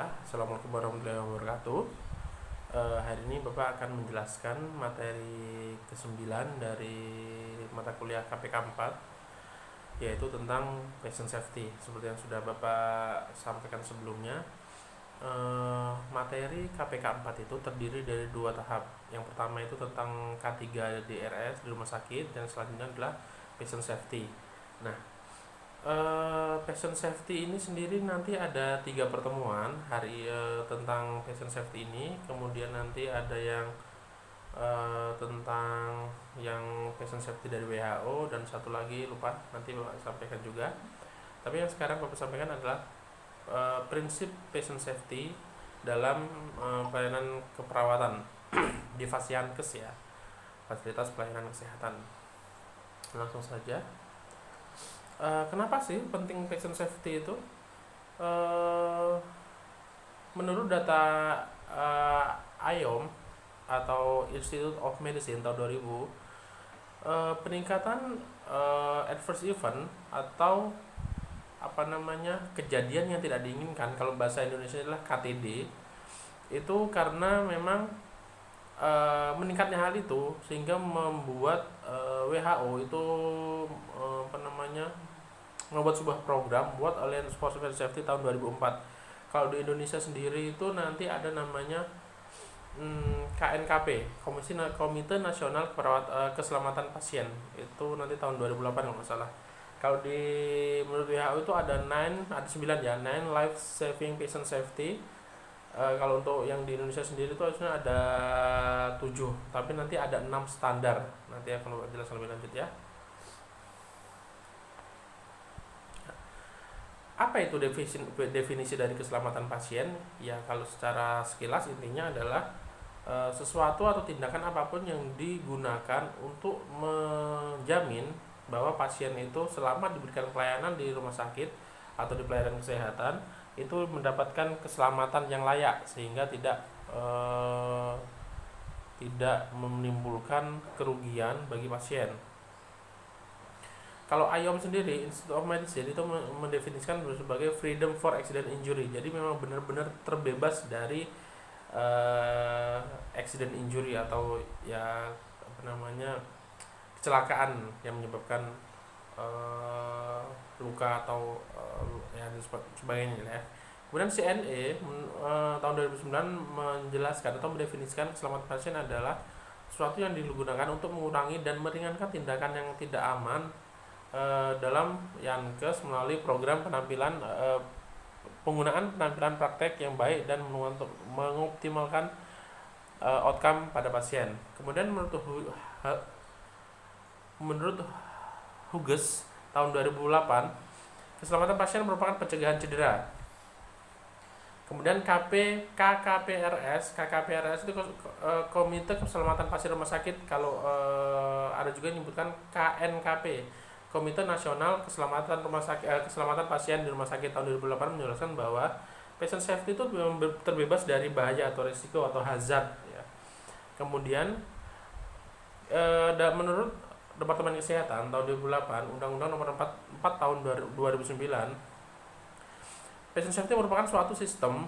Bismillah. Assalamualaikum warahmatullahi wabarakatuh. Hari ini Bapak akan menjelaskan materi ke-9 dari mata kuliah KPK 4, yaitu tentang passion safety. Seperti yang sudah Bapak sampaikan sebelumnya, materi KPK 4 itu terdiri dari dua tahap. Yang pertama itu tentang K3 DRS di rumah sakit, dan selanjutnya adalah passion safety. Nah, passion safety ini sendiri nanti ada 3 pertemuan hari tentang passion safety ini. Kemudian nanti ada yang tentang yang passion safety dari WHO, dan satu lagi lupa, nanti Bapak sampaikan juga. Tapi yang sekarang Bapak sampaikan adalah prinsip passion safety dalam pelayanan keperawatan di Fasiankes ya, fasilitas pelayanan kesehatan. Langsung saja. Kenapa sih penting passion safety itu? Menurut data IOM atau Institute of Medicine tahun 2000, peningkatan adverse event atau kejadian yang tidak diinginkan, kalau bahasa Indonesia adalah KTD, itu karena memang meningkatnya hal itu sehingga membuat WHO itu membuat sebuah program buat Alliance for Safety tahun 2004. Kalau di Indonesia sendiri itu nanti ada namanya KNKP, Komite Nasional Keselamatan Pasien, itu nanti tahun 2008 kalau nggak salah. Kalau menurut WHO itu ada 9 ya, 9 life saving patient safety. Kalau untuk yang di Indonesia sendiri itu harusnya ada 7, tapi nanti ada 6 standar. Nanti akan jelaskan lebih lanjut ya. Apa itu definisi dari keselamatan pasien? Ya, kalau secara sekilas intinya adalah sesuatu atau tindakan apapun yang digunakan untuk menjamin bahwa pasien itu selama diberikan pelayanan di rumah sakit atau di pelayanan kesehatan itu mendapatkan keselamatan yang layak, sehingga tidak menimbulkan kerugian bagi pasien. Kalau IOM sendiri, Institute of Medicine, itu mendefinisikan sebagai freedom for accident injury. Jadi memang benar-benar terbebas dari accident injury atau kecelakaan yang menyebabkan luka atau sebagainya ya. Kemudian CNE tahun 2009 menjelaskan atau mendefinisikan keselamatan pasien adalah sesuatu yang digunakan untuk mengurangi dan meringankan tindakan yang tidak aman dalam Yankes melalui program penggunaan penampilan praktek yang baik dan untuk mengoptimalkan outcome pada pasien. Kemudian menurut Hughes tahun 2008, keselamatan pasien merupakan pencegahan cedera. Kemudian KKPRS itu Komite Keselamatan Pasien Rumah Sakit. Kalau ada juga yang menyebutkan KNKP, Komite Nasional Keselamatan Pasien di Rumah Sakit tahun 2008, menjelaskan bahwa patient safety itu terbebas dari bahaya atau risiko atau hazard ya. Kemudian menurut Departemen Kesehatan tahun 2008, Undang-Undang Nomor 4 tahun 2009, patient safety merupakan suatu sistem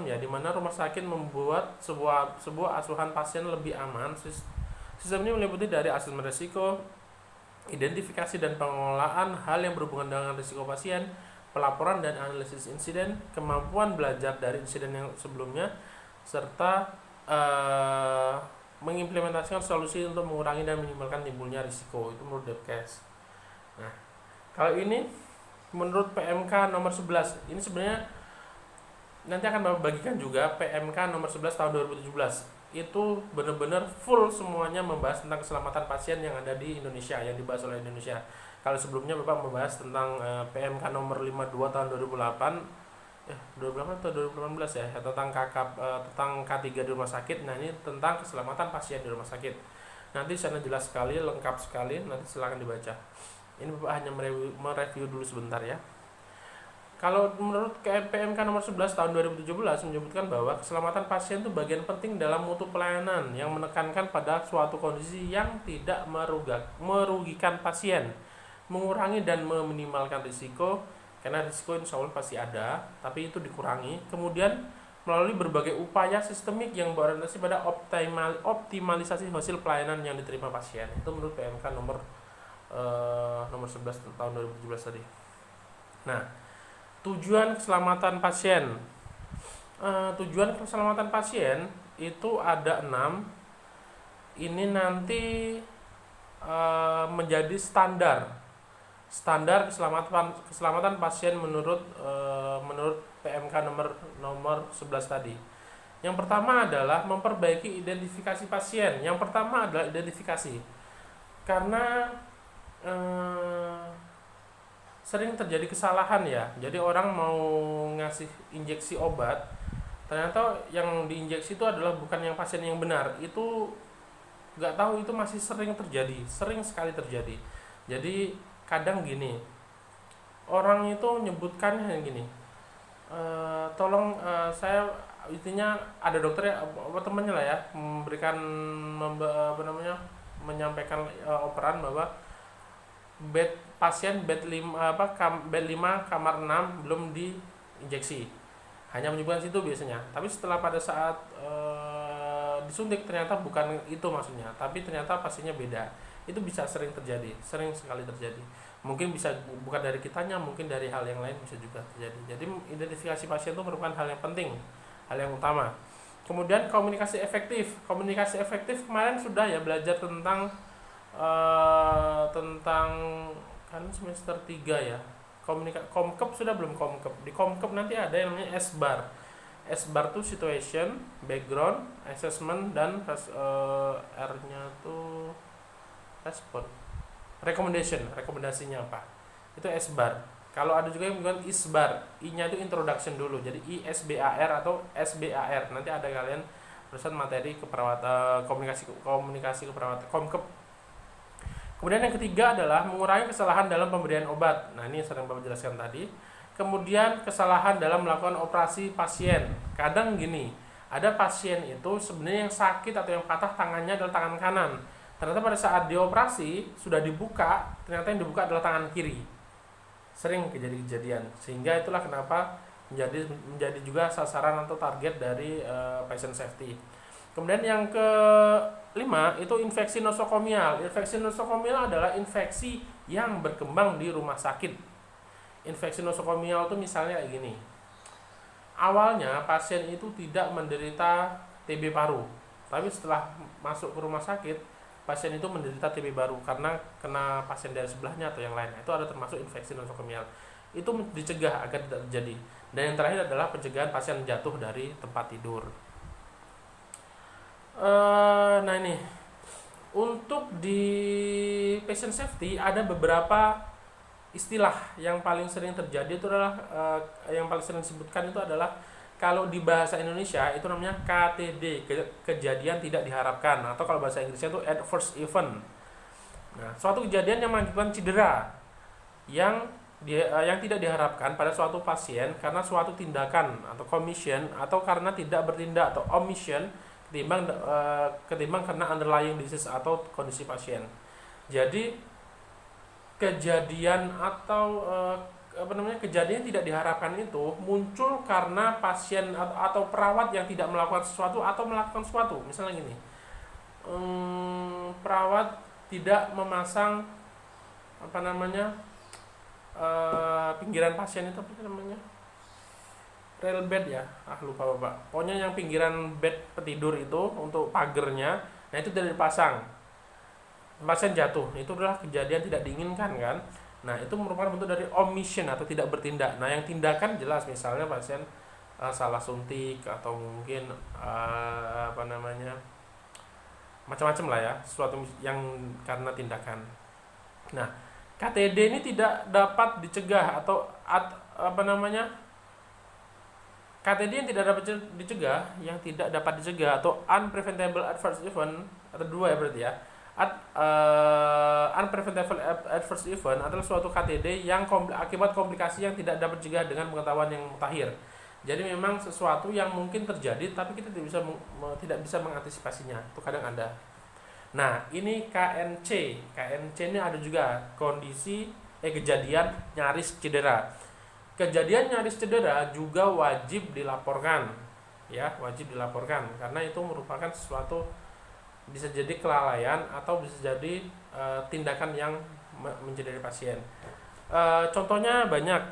ya, di mana rumah sakit membuat sebuah asuhan pasien lebih aman. Sistem ini meliputi dari asesmen risiko, identifikasi dan pengelolaan hal yang berhubungan dengan risiko pasien, pelaporan dan analisis insiden, kemampuan belajar dari insiden yang sebelumnya, serta mengimplementasikan solusi untuk mengurangi dan minimalkan timbulnya risiko. Itu menurut Depkes. Nah, kalau ini menurut PMK nomor 11, ini sebenarnya nanti akan Bapak bagikan juga PMK nomor 11 tahun 2017. Itu benar-benar full semuanya membahas tentang keselamatan pasien yang ada di Indonesia, yang dibahas oleh Indonesia. Kalau sebelumnya Bapak membahas tentang PMK nomor 52 tahun 2008 atau 2018 ya, tentang K3 di rumah sakit. Nah, ini tentang keselamatan pasien di rumah sakit. Nanti sana jelas sekali, lengkap sekali, nanti silakan dibaca. Ini Bapak hanya mereview dulu sebentar ya. Kalau menurut PMK nomor 11 tahun 2017 menyebutkan bahwa keselamatan pasien itu bagian penting dalam mutu pelayanan yang menekankan pada suatu kondisi yang tidak merugikan pasien, mengurangi dan meminimalkan risiko, karena risiko insya Allah pasti ada, tapi itu dikurangi. Kemudian melalui berbagai upaya sistemik yang berorientasi pada optimalisasi hasil pelayanan yang diterima pasien. Itu menurut PMK nomor 11 tahun 2017 tadi. Nah, tujuan keselamatan pasien. Tujuan keselamatan pasien itu ada 6. Ini nanti menjadi standar keselamatan pasien menurut PMK nomor 11 tadi. Yang pertama adalah memperbaiki identifikasi pasien. Yang pertama adalah identifikasi. Karena sering terjadi kesalahan ya. Jadi orang mau ngasih injeksi obat, ternyata yang diinjeksi itu adalah bukan yang pasien yang benar. Itu nggak tahu, itu masih sering terjadi, sering sekali terjadi. Jadi kadang gini, orang itu nyebutkan gini, tolong saya, intinya ada dokter ya, temannya lah ya, memberikan menyampaikan operan bahwa pasien bed 5 kamar 6 belum diinjeksi, hanya menyebutkan situ biasanya. Tapi setelah pada saat disuntik ternyata bukan itu maksudnya, tapi ternyata pasiennya beda. Itu bisa sering terjadi, sering sekali terjadi. Mungkin bisa bukan dari kitanya, mungkin dari hal yang lain bisa juga terjadi. Jadi identifikasi pasien itu merupakan hal yang penting, hal yang utama. Kemudian komunikasi efektif. Komunikasi efektif kemarin sudah ya belajar tentang kan semester 3 ya. Komkep sudah belum Komkep? Di Komkep nanti ada yang namanya S-bar. S-bar tuh situation, background, assessment, dan R-nya tuh respon. Rekomendasinya apa? Itu S-bar. Kalau ada juga yang menggunakan ISBAR, I-nya itu introduction dulu. Jadi ISBAR atau SBAR. Nanti ada kalian perusahaan materi keperawatan, komunikasi keperawatan Komkep. Kemudian yang ketiga adalah mengurangi kesalahan dalam pemberian obat. Nah, ini yang sering Bapak jelaskan tadi. Kemudian kesalahan dalam melakukan operasi pasien. Kadang gini, ada pasien itu sebenarnya yang sakit atau yang patah tangannya adalah tangan kanan. Ternyata pada saat dioperasi sudah dibuka, ternyata yang dibuka adalah tangan kiri. Sering kejadian, sehingga itulah kenapa menjadi juga sasaran atau target dari patient safety. Kemudian yang kelima itu infeksi nosokomial. Infeksi nosokomial adalah infeksi yang berkembang di rumah sakit. Infeksi nosokomial itu misalnya kayak gini. Awalnya pasien itu tidak menderita TB paru, tapi setelah masuk ke rumah sakit, pasien itu menderita TB baru karena kena pasien dari sebelahnya atau yang lain. Itu ada termasuk infeksi nosokomial. Itu dicegah agar tidak terjadi. Dan yang terakhir adalah pencegahan pasien jatuh dari tempat tidur. Nah ini untuk di patient safety ada beberapa istilah yang paling sering terjadi. Itu adalah yang paling sering disebutkan itu adalah, kalau di bahasa Indonesia itu namanya KTD, kejadian tidak diharapkan, atau kalau bahasa Inggrisnya itu adverse event. Nah, suatu kejadian yang mengakibatkan cedera yang tidak diharapkan pada suatu pasien karena suatu tindakan atau commission, atau karena tidak bertindak atau omission ketimbang karena underlying disease atau kondisi pasien. Jadi kejadian atau kejadian tidak diharapkan itu muncul karena pasien atau perawat yang tidak melakukan sesuatu atau melakukan sesuatu. Misalnya gini, perawat tidak memasang pinggiran pasien itu rail bed ya, lupa Bapak. Pokoknya yang pinggiran bed petidur itu untuk pagernya, nah itu tidak dipasang. Pasien jatuh, itu adalah kejadian tidak diinginkan kan. Nah, itu merupakan bentuk dari omission atau tidak bertindak. Nah, yang tindakan jelas, misalnya pasien salah suntik atau mungkin macam-macam lah ya, sesuatu yang karena tindakan. Nah, KTD ini tidak dapat dicegah atau KTD yang tidak dapat dicegah atau unpreventable adverse event, atau dua ya berarti ya. Unpreventable adverse event adalah suatu KTD yang akibat komplikasi yang tidak dapat dicegah dengan pengetahuan yang mutakhir. Jadi memang sesuatu yang mungkin terjadi tapi kita tidak bisa mengantisipasinya. Itu kadang ada. Nah, ini KNC. KNC ini ada juga kejadian nyaris cedera. kejadian nyaris cedera juga wajib dilaporkan, ya, wajib dilaporkan karena itu merupakan sesuatu, bisa jadi kelalaian atau bisa jadi tindakan yang mencederai pasien. Contohnya banyak,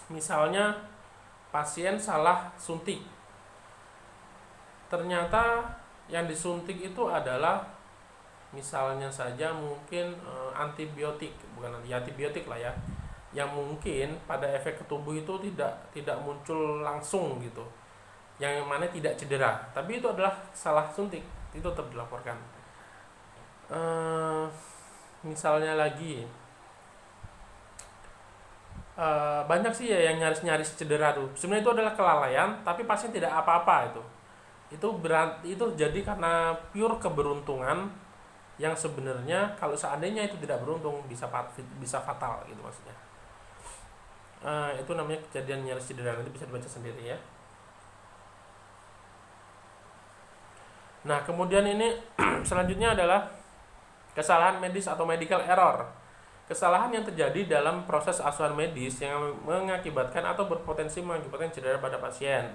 misalnya pasien salah suntik, ternyata yang disuntik itu adalah misalnya saja mungkin antibiotik, bukan antibiotik lah ya, yang mungkin pada efek ke tubuh itu tidak muncul langsung gitu, yang mana tidak cedera, tapi itu adalah salah suntik, itu tetap dilaporkan. Misalnya lagi banyak sih ya yang nyaris cedera tuh, sebenarnya itu adalah kelalaian tapi pasien tidak apa-apa. Itu berarti itu jadi karena pure keberuntungan yang sebenarnya kalau seandainya itu tidak beruntung bisa fatal gitu maksudnya. Itu namanya kejadian nyaris cedera, nanti bisa dibaca sendiri ya. Nah kemudian ini selanjutnya adalah kesalahan medis atau medical error, kesalahan yang terjadi dalam proses asuhan medis yang mengakibatkan atau berpotensi mengakibatkan cedera pada pasien.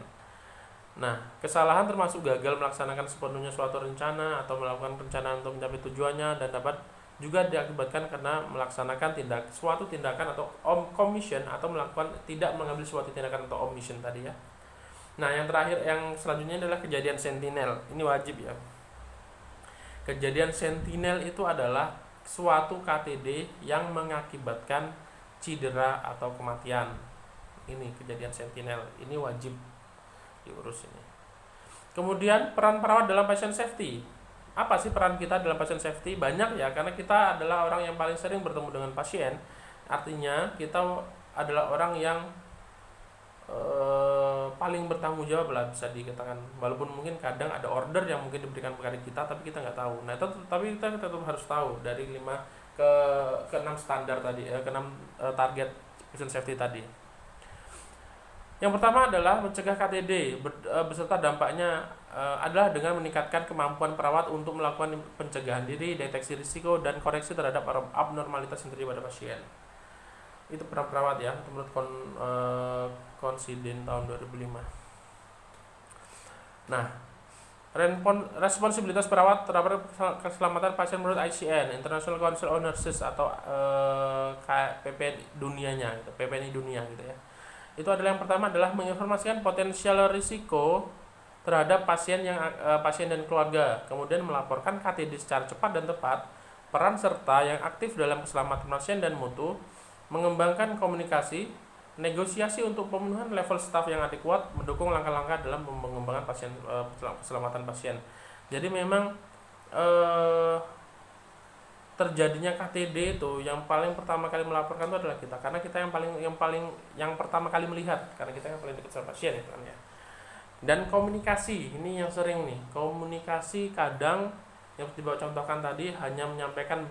Nah, kesalahan termasuk gagal melaksanakan sepenuhnya suatu rencana atau melakukan perencanaan untuk mencapai tujuannya, dan dapat juga diakibatkan karena melaksanakan suatu tindakan atau commission atau tidak mengambil suatu tindakan atau omission tadi ya. Nah, yang terakhir yang selanjutnya adalah kejadian sentinel. Ini wajib ya. Kejadian sentinel itu adalah suatu KTD yang mengakibatkan cedera atau kematian. Ini kejadian sentinel. Ini wajib diurus ini. Kemudian peran perawat dalam patient safety. Apa sih peran kita dalam patient safety? Banyak ya, karena kita adalah orang yang paling sering bertemu dengan pasien. Artinya kita adalah orang yang paling bertanggung jawab lah, bisa dikatakan. Walaupun mungkin kadang ada order yang mungkin diberikan kepada kita tapi kita nggak tahu. Nah, tapi kita tetap harus tahu dari 5 ke 6 standar tadi, ke 6 target patient safety tadi. Yang pertama adalah mencegah KTD beserta dampaknya adalah dengan meningkatkan kemampuan perawat untuk melakukan pencegahan diri, deteksi risiko, dan koreksi terhadap abnormalitas yang terjadi pada pasien. Itu peran perawat ya, menurut Konsiden tahun 2005. Nah, responsibilitas perawat terhadap keselamatan pasien menurut ICN, International Council on Nurses, atau PPNI dunianya, gitu, PPNI dunia gitu ya. Itu adalah yang pertama adalah menginformasikan potensial risiko terhadap pasien dan keluarga, kemudian melaporkan KTD secara cepat dan tepat, peran serta yang aktif dalam keselamatan pasien dan mutu, mengembangkan komunikasi, negosiasi untuk pemenuhan level staf yang adekuat, mendukung langkah-langkah dalam pengembangan keselamatan pasien. Jadi memang terjadinya KTD itu yang paling pertama kali melaporkan itu adalah kita, karena kita yang pertama kali melihat, karena kita yang paling dekat sama pasien itu kan ya. Dan komunikasi ini yang sering nih, komunikasi kadang yang dibawa contohkan tadi hanya menyampaikan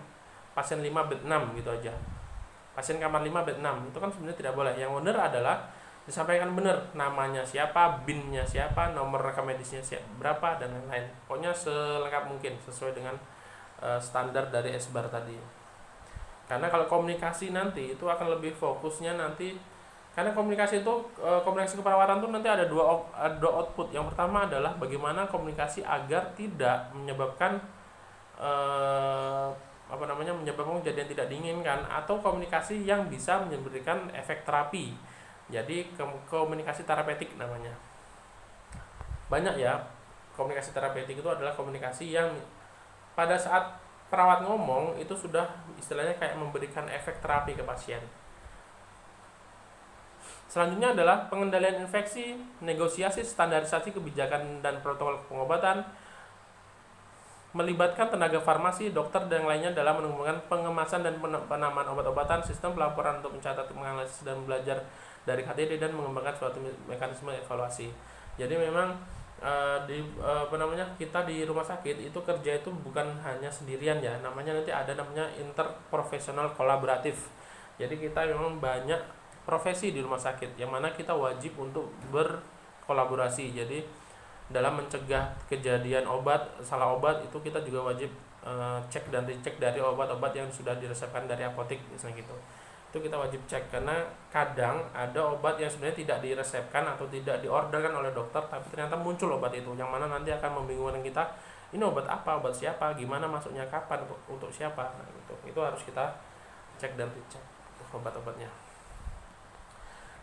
pasien 5 bed 6 gitu aja, pasien kamar 5 bed 6, itu kan sebenarnya tidak boleh. Yang benar adalah disampaikan benar, namanya siapa, BIN-nya siapa, nomor rekam medisnya berapa, dan lain-lain. Pokoknya selengkap mungkin sesuai dengan standar dari SBAR tadi. Karena kalau komunikasi nanti itu akan lebih fokusnya nanti, karena komunikasi itu komunikasi keperawatan itu nanti ada dua output. Yang pertama adalah bagaimana komunikasi agar tidak menyebabkan menyebabkan kejadian tidak diinginkan, atau komunikasi yang bisa memberikan efek terapi. Jadi komunikasi terapeutik namanya. Banyak ya, komunikasi terapeutik itu adalah komunikasi yang pada saat perawat ngomong itu sudah istilahnya kayak memberikan efek terapi ke pasien. Selanjutnya adalah pengendalian infeksi, negosiasi standarisasi kebijakan dan protokol pengobatan, melibatkan tenaga farmasi, dokter, dan lainnya dalam mengembangkan pengemasan dan penamaan obat-obatan, sistem pelaporan untuk mencatat, menganalisis, dan belajar dari KTD, dan mengembangkan suatu mekanisme evaluasi. Jadi memang kita di rumah sakit itu kerja itu bukan hanya sendirian ya, namanya nanti ada namanya interprofesional kolaboratif. Jadi kita memang banyak profesi di rumah sakit yang mana kita wajib untuk berkolaborasi. Jadi dalam mencegah kejadian salah obat itu kita juga wajib cek dan dicek dari obat-obat yang sudah diresepkan dari apotek misalnya gitu. Itu kita wajib cek, karena kadang ada obat yang sebenarnya tidak diresepkan atau tidak diorderkan oleh dokter, tapi ternyata muncul obat itu, yang mana nanti akan membingungkan kita, ini obat apa, obat siapa, gimana masuknya, kapan, untuk siapa. Nah, itu harus kita cek dan dicek obat-obatnya.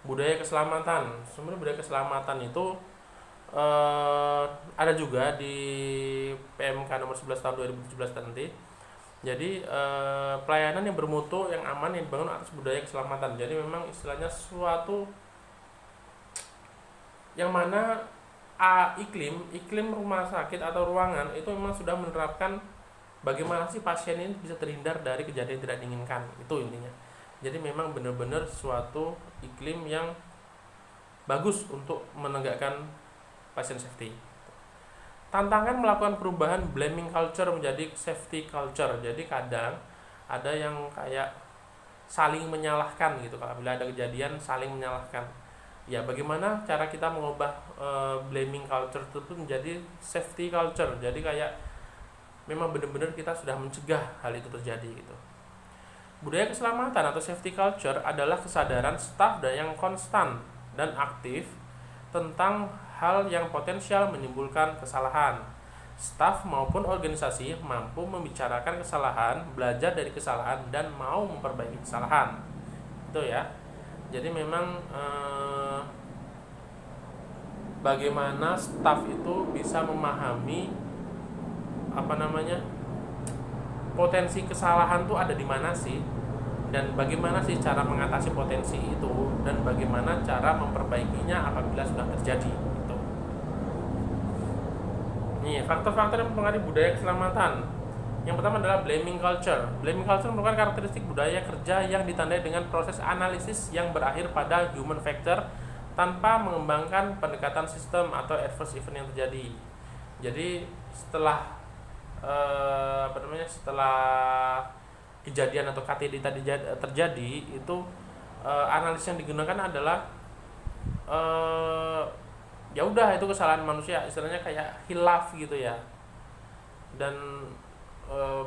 Budaya keselamatan, sebenarnya budaya keselamatan itu ada juga di PMK nomor 11 tahun 2017 nanti. Jadi pelayanan yang bermutu, yang aman, yang dibangun atas budaya keselamatan. Jadi memang istilahnya suatu yang mana iklim rumah sakit atau ruangan itu memang sudah menerapkan bagaimana sih pasien ini bisa terhindar dari kejadian tidak diinginkan. Itu intinya. Jadi memang benar-benar suatu iklim yang bagus untuk menegakkan patient safety. Tantangan melakukan perubahan blaming culture menjadi safety culture. Jadi kadang ada yang kayak saling menyalahkan gitu. Kalau bila ada kejadian saling menyalahkan. Ya bagaimana cara kita mengubah blaming culture itu menjadi safety culture. Jadi kayak memang benar-benar kita sudah mencegah hal itu terjadi gitu. Budaya keselamatan atau safety culture adalah kesadaran staf dan yang konstan dan aktif tentang hal yang potensial menimbulkan kesalahan. Staf maupun organisasi mampu membicarakan kesalahan, belajar dari kesalahan, dan mau memperbaiki kesalahan. Itu ya. Jadi memang bagaimana staf itu bisa memahami potensi kesalahan itu ada di mana sih, dan bagaimana sih cara mengatasi potensi itu, dan bagaimana cara memperbaikinya apabila sudah terjadi gitu. Nih, faktor-faktor yang mempengaruhi budaya keselamatan. Yang pertama adalah blaming culture. Blaming culture merupakan karakteristik budaya kerja yang ditandai dengan proses analisis yang berakhir pada human factor tanpa mengembangkan pendekatan sistem atau adverse event yang terjadi. Jadi setelah setelah kejadian atau KTD tadi terjadi, itu analisis yang digunakan adalah ya udah itu kesalahan manusia, istilahnya kayak hilaf gitu ya, dan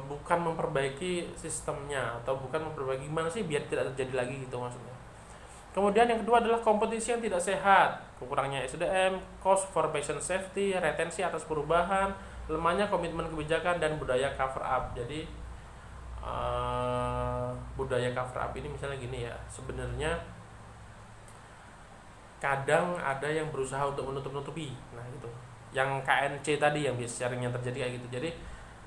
bukan memperbaiki sistemnya atau bukan memperbaiki gimana sih biar tidak terjadi lagi gitu maksudnya. Kemudian yang kedua adalah kompetisi yang tidak sehat, kurangnya SDM, cost for patient safety, retensi atas perubahan, lemahnya komitmen kebijakan, dan budaya cover up. Jadi budaya cover up ini misalnya gini ya, sebenarnya kadang ada yang berusaha untuk menutup-nutupi. Nah gitu, yang KNC tadi yang seringnya terjadi kayak gitu. Jadi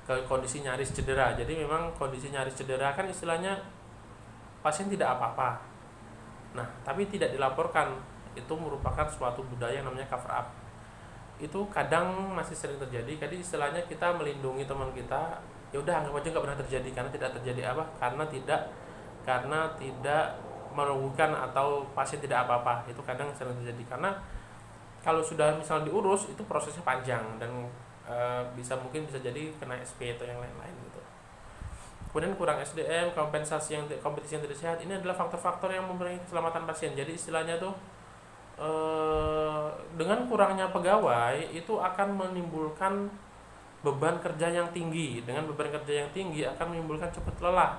kondisi nyaris cedera. Jadi memang kondisi nyaris cedera kan istilahnya pasien tidak apa-apa, nah tapi tidak dilaporkan. Itu merupakan suatu budaya yang namanya cover up. Itu kadang masih sering terjadi. Jadi istilahnya kita melindungi teman kita, ya udah anggap aja nggak pernah terjadi, karena tidak terjadi apa, karena tidak merugikan atau pasien tidak apa-apa. Itu kadang sering terjadi, karena kalau sudah misalnya diurus itu prosesnya panjang dan mungkin bisa jadi kena SP atau yang lain-lain gitu. Kemudian kurang SDM, kompetisi yang tidak sehat, ini adalah faktor-faktor yang mempengaruhi keselamatan pasien. Jadi istilahnya tuh dengan kurangnya pegawai itu akan menimbulkan beban kerja yang tinggi. Dengan beban kerja yang tinggi akan menimbulkan cepat lelah,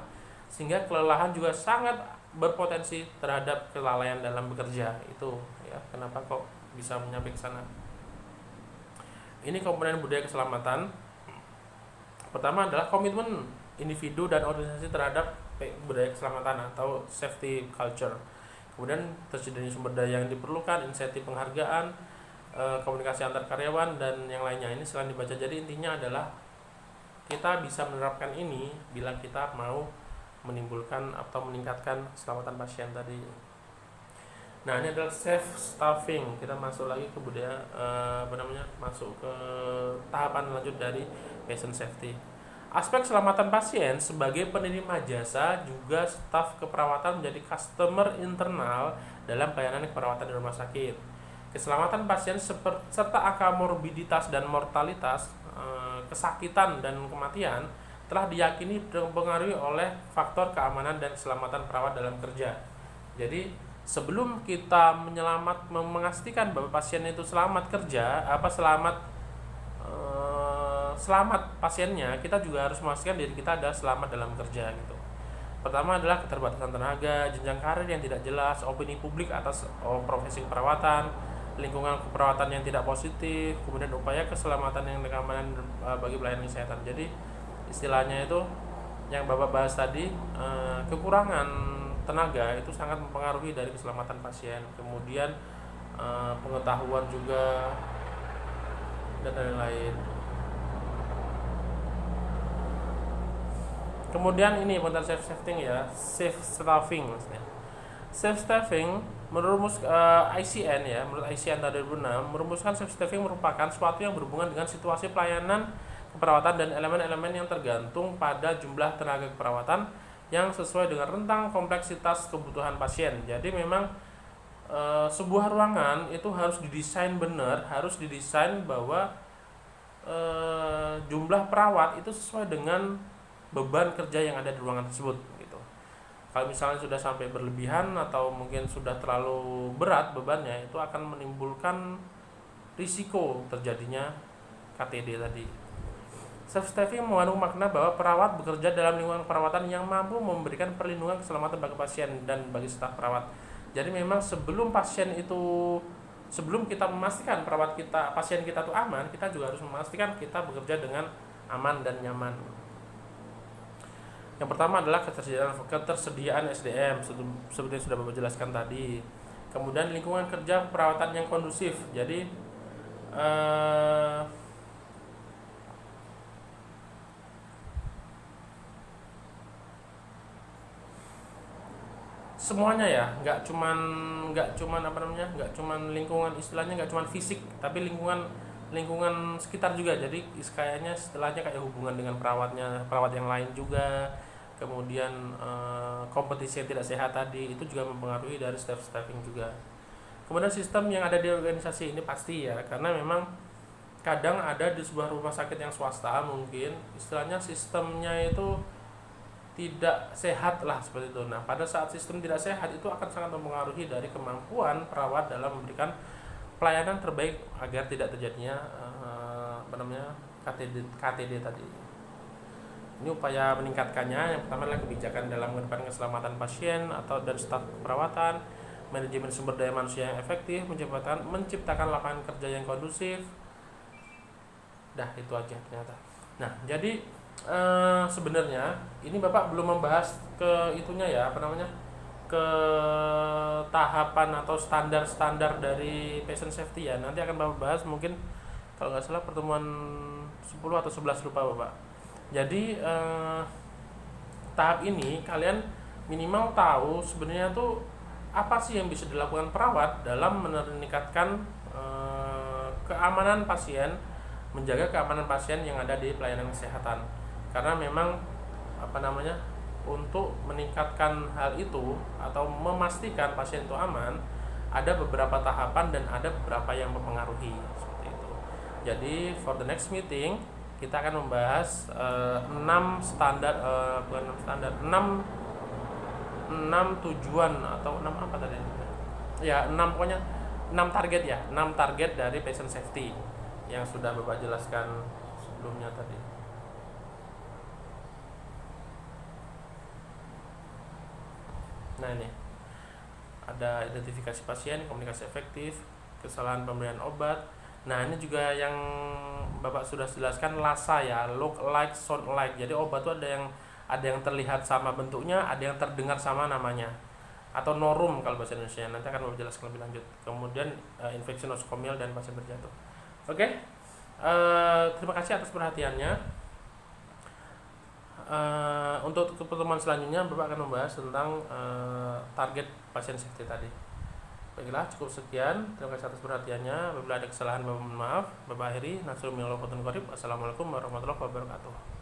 sehingga kelelahan juga sangat berpotensi terhadap kelalaian dalam bekerja. Itu ya kenapa kok bisa menyampai ke sana. Ini komponen budaya keselamatan. Pertama adalah komitmen individu dan organisasi terhadap budaya keselamatan atau safety culture. Kemudian tersedianya sumber daya yang diperlukan, insentif penghargaan, komunikasi antar karyawan, dan yang lainnya. Ini selain dibaca. Jadi intinya adalah kita bisa menerapkan ini bila kita mau menimbulkan atau meningkatkan keselamatan pasien tadi. Nah ini adalah safe staffing. Kita masuk lagi ke budaya masuk ke tahapan lanjut dari patient safety. Aspek keselamatan pasien sebagai penerima jasa juga staf keperawatan menjadi customer internal dalam pelayanan keperawatan di rumah sakit. Keselamatan pasien serta angka morbiditas dan mortalitas, kesakitan dan kematian telah diyakini dipengaruhi oleh faktor keamanan dan keselamatan perawat dalam kerja. Jadi sebelum kita memastikan bahwa pasien itu selamat kerja, selamat pasiennya, kita juga harus memastikan diri kita adalah selamat dalam kerja gitu. Pertama adalah keterbatasan tenaga, jenjang karir yang tidak jelas, opini publik atas profesi keperawatan, lingkungan keperawatan yang tidak positif, kemudian upaya keselamatan yang keamanan bagi pelayanan kesehatan. Jadi istilahnya itu yang Bapak bahas tadi, kekurangan tenaga itu sangat mempengaruhi dari keselamatan pasien. Kemudian pengetahuan juga dan lain-lain. Kemudian ini tentang safe staffing ya, safe staffing maksudnya. Safe staffing menurut ICN ya, menurut ICN tahun 2006 merumuskan safe staffing merupakan suatu yang berhubungan dengan situasi pelayanan keperawatan dan elemen-elemen yang tergantung pada jumlah tenaga keperawatan yang sesuai dengan rentang kompleksitas kebutuhan pasien. Jadi memang sebuah ruangan itu harus didesain benar, harus didesain bahwa jumlah perawat itu sesuai dengan beban kerja yang ada di ruangan tersebut gitu. Kalau misalnya sudah sampai berlebihan atau mungkin sudah terlalu berat bebannya, itu akan menimbulkan risiko terjadinya KTD tadi. Safe staffing mengandung makna bahwa perawat bekerja dalam lingkungan perawatan yang mampu memberikan perlindungan keselamatan bagi pasien dan bagi staf perawat. Jadi memang sebelum kita memastikan pasien kita itu aman, kita juga harus memastikan kita bekerja dengan aman dan nyaman. Yang pertama adalah ketersediaan SDM seperti yang sudah Bapak jelaskan tadi. Kemudian lingkungan kerja perawatan yang kondusif. Jadi semuanya ya, nggak cuman lingkungan, istilahnya nggak cuman fisik, tapi lingkungan sekitar juga. Jadi kayaknya istilahnya kayak hubungan dengan perawat yang lain juga. Kemudian kompetisi yang tidak sehat tadi itu juga mempengaruhi dari staffing juga. Kemudian sistem yang ada di organisasi ini pasti ya, karena memang kadang ada di sebuah rumah sakit yang swasta mungkin istilahnya sistemnya itu tidak sehat lah seperti itu. Nah, pada saat sistem tidak sehat itu akan sangat mempengaruhi dari kemampuan perawat dalam memberikan pelayanan terbaik agar tidak terjadinya KTD tadi. Ini upaya meningkatkannya, yang pertama adalah kebijakan dalam mengedepankan keselamatan pasien atau dan staf perawatan, manajemen sumber daya manusia yang efektif, menciptakan lapangan kerja yang kondusif. Dah itu aja ternyata. Nah, jadi sebenarnya ini Bapak belum membahas ke itunya ya, ke tahapan atau standar-standar dari patient safety ya. Nanti akan Bapak bahas mungkin kalau nggak salah pertemuan 10 atau 11 lupa Bapak. Jadi tahap ini kalian minimal tahu sebenarnya tuh apa sih yang bisa dilakukan perawat dalam meningkatkan keamanan pasien, menjaga keamanan pasien yang ada di pelayanan kesehatan. Karena memang untuk meningkatkan hal itu atau memastikan pasien itu aman, ada beberapa tahapan dan ada beberapa yang mempengaruhi seperti itu. Jadi for the next meeting kita akan membahas 6 tujuan atau 6 apa tadi? Ya, 6 pokoknya 6 target ya, 6 target dari patient safety yang sudah Bapak jelaskan sebelumnya tadi. Nah, ini ada identifikasi pasien, komunikasi efektif, kesalahan pemberian obat. Nah, ini juga yang Bapak sudah jelaskan LASA ya, look like, sound like. Jadi obat itu ada yang terlihat sama bentuknya, ada yang terdengar sama namanya. Atau norum kalau bahasa Indonesia. Nanti akan Bapak jelaskan lebih lanjut. Kemudian infeksi nosokomial dan pasien berjatuh. Oke. Terima kasih atas perhatiannya. Untuk pertemuan selanjutnya Bapak akan membahas tentang target pasien safety tadi. Baiklah, cukup sekian. Terima kasih atas perhatiannya. Apabila ada kesalahan, Bapak mohon maaf. Bapak akhiri. Assalamualaikum warahmatullahi wabarakatuh.